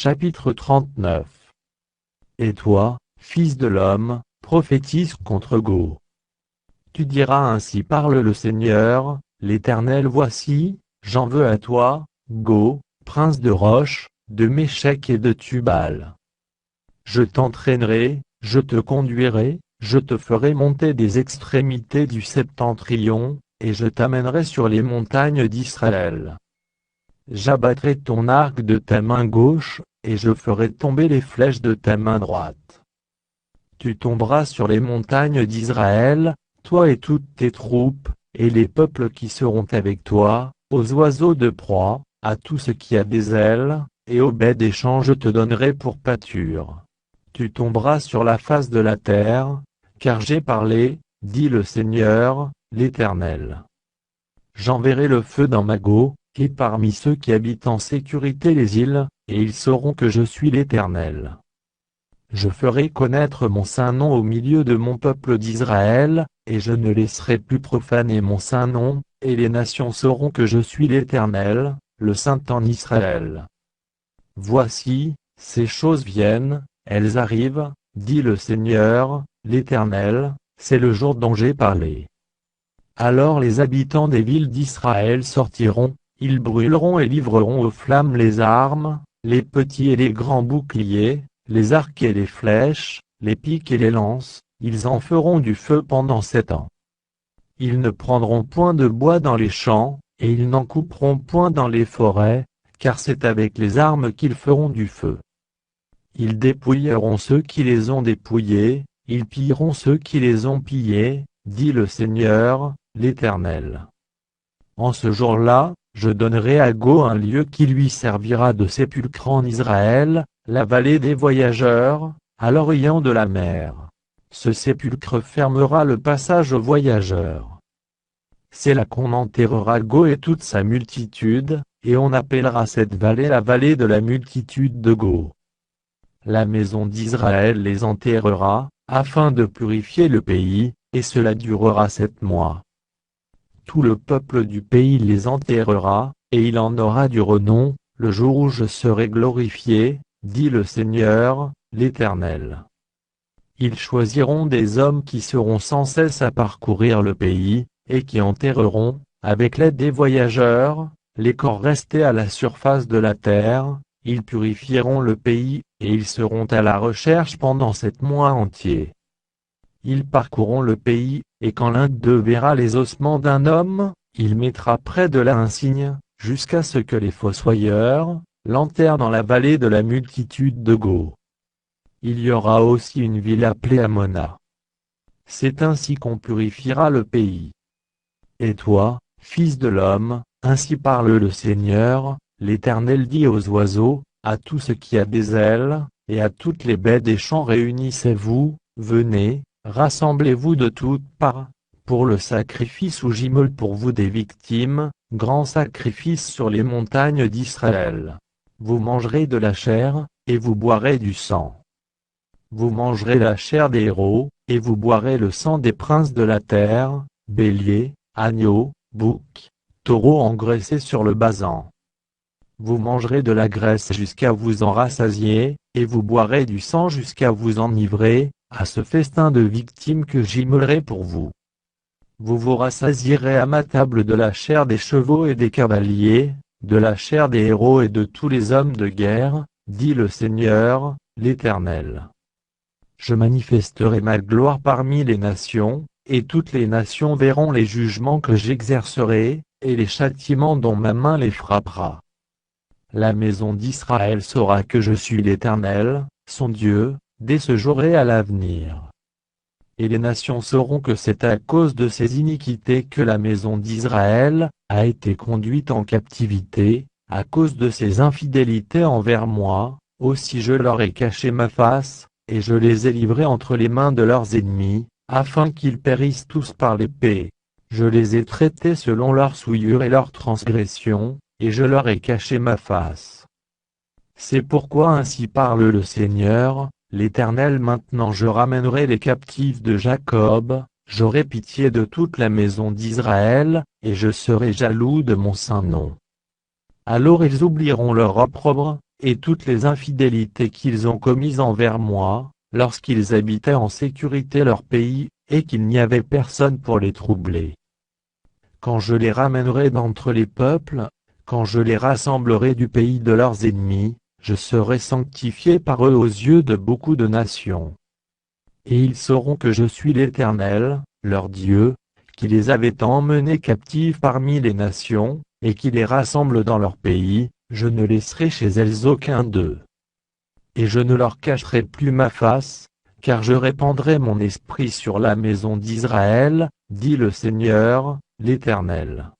Chapitre 39. Et toi, fils de l'homme, prophétise contre Go. Tu diras ainsi parle le Seigneur, l'Éternel voici, j'en veux à toi, Go, prince de Roche, de Méchec et de Tubal. Je t'entraînerai, je te conduirai, je te ferai monter des extrémités du septentrion, et je t'amènerai sur les montagnes d'Israël. J'abattrai ton arc de ta main gauche, et je ferai tomber les flèches de ta main droite. Tu tomberas sur les montagnes d'Israël, toi et toutes tes troupes, et les peuples qui seront avec toi, aux oiseaux de proie, à tout ce qui a des ailes, et aux bêtes des champs je te donnerai pour pâture. Tu tomberas sur la face de la terre, car j'ai parlé, dit le Seigneur, l'Éternel. J'enverrai le feu dans Mago, et parmi ceux qui habitent en sécurité les îles, et ils sauront que je suis l'Éternel. Je ferai connaître mon saint nom au milieu de mon peuple d'Israël, et je ne laisserai plus profaner mon saint nom, et les nations sauront que je suis l'Éternel, le Saint en Israël. Voici, ces choses viennent, elles arrivent, dit le Seigneur, l'Éternel, c'est le jour dont j'ai parlé. Alors les habitants des villes d'Israël sortiront, ils brûleront et livreront aux flammes les armes, les petits et les grands boucliers, les arcs et les flèches, les piques et les lances, ils en feront du feu pendant 7 ans. Ils ne prendront point de bois dans les champs, et ils n'en couperont point dans les forêts, car c'est avec les armes qu'ils feront du feu. Ils dépouilleront ceux qui les ont dépouillés, ils pilleront ceux qui les ont pillés, dit le Seigneur, l'Éternel. En ce jour-là, je donnerai à Go un lieu qui lui servira de sépulcre en Israël, la vallée des voyageurs, à l'orient de la mer. Ce sépulcre fermera le passage aux voyageurs. C'est là qu'on enterrera Go et toute sa multitude, et on appellera cette vallée la vallée de la multitude de Go. La maison d'Israël les enterrera, afin de purifier le pays, et cela durera 7 mois. Tout le peuple du pays les enterrera, et il en aura du renom, le jour où je serai glorifié, dit le Seigneur, l'Éternel. Ils choisiront des hommes qui seront sans cesse à parcourir le pays, et qui enterreront, avec l'aide des voyageurs, les corps restés à la surface de la terre, ils purifieront le pays, et ils seront à la recherche pendant 7 mois entiers. Ils parcourront le pays, et quand l'un d'eux verra les ossements d'un homme, il mettra près de là un signe, jusqu'à ce que les fossoyeurs l'enterrent dans la vallée de la multitude de Go. Il y aura aussi une ville appelée Amona. C'est ainsi qu'on purifiera le pays. Et toi, fils de l'homme, ainsi parle le Seigneur, l'Éternel dit aux oiseaux, à tout ce qui a des ailes, et à toutes les bêtes des champs réunissez-vous, venez, rassemblez-vous de toutes parts, pour le sacrifice où j'immole pour vous des victimes, grand sacrifice sur les montagnes d'Israël. Vous mangerez de la chair, et vous boirez du sang. Vous mangerez la chair des héros, et vous boirez le sang des princes de la terre, béliers, agneaux, boucs, taureaux engraissés sur le basan. Vous mangerez de la graisse jusqu'à vous en rassasier, et vous boirez du sang jusqu'à vous enivrer, à ce festin de victimes que j'immolerai pour vous. Vous vous rassasierez à ma table de la chair des chevaux et des cavaliers, de la chair des héros et de tous les hommes de guerre, dit le Seigneur, l'Éternel. Je manifesterai ma gloire parmi les nations, et toutes les nations verront les jugements que j'exercerai, et les châtiments dont ma main les frappera. La maison d'Israël saura que je suis l'Éternel, son Dieu, dès ce jour et à l'avenir. Et les nations sauront que c'est à cause de ces iniquités que la maison d'Israël a été conduite en captivité, à cause de ses infidélités envers moi, aussi je leur ai caché ma face, et je les ai livrés entre les mains de leurs ennemis, afin qu'ils périssent tous par l'épée. Je les ai traités selon leurs souillures et leurs transgressions, et je leur ai caché ma face. C'est pourquoi ainsi parle le Seigneur, l'Éternel. Maintenant je ramènerai les captifs de Jacob, j'aurai pitié de toute la maison d'Israël, et je serai jaloux de mon saint nom. Alors ils oublieront leur opprobre, et toutes les infidélités qu'ils ont commises envers moi, lorsqu'ils habitaient en sécurité leur pays, et qu'il n'y avait personne pour les troubler. Quand je les ramènerai d'entre les peuples, quand je les rassemblerai du pays de leurs ennemis, je serai sanctifié par eux aux yeux de beaucoup de nations. Et ils sauront que je suis l'Éternel, leur Dieu, qui les avait emmenés captifs parmi les nations, et qui les rassemble dans leur pays, je ne laisserai chez elles aucun d'eux. Et je ne leur cacherai plus ma face, car je répandrai mon esprit sur la maison d'Israël, dit le Seigneur, l'Éternel.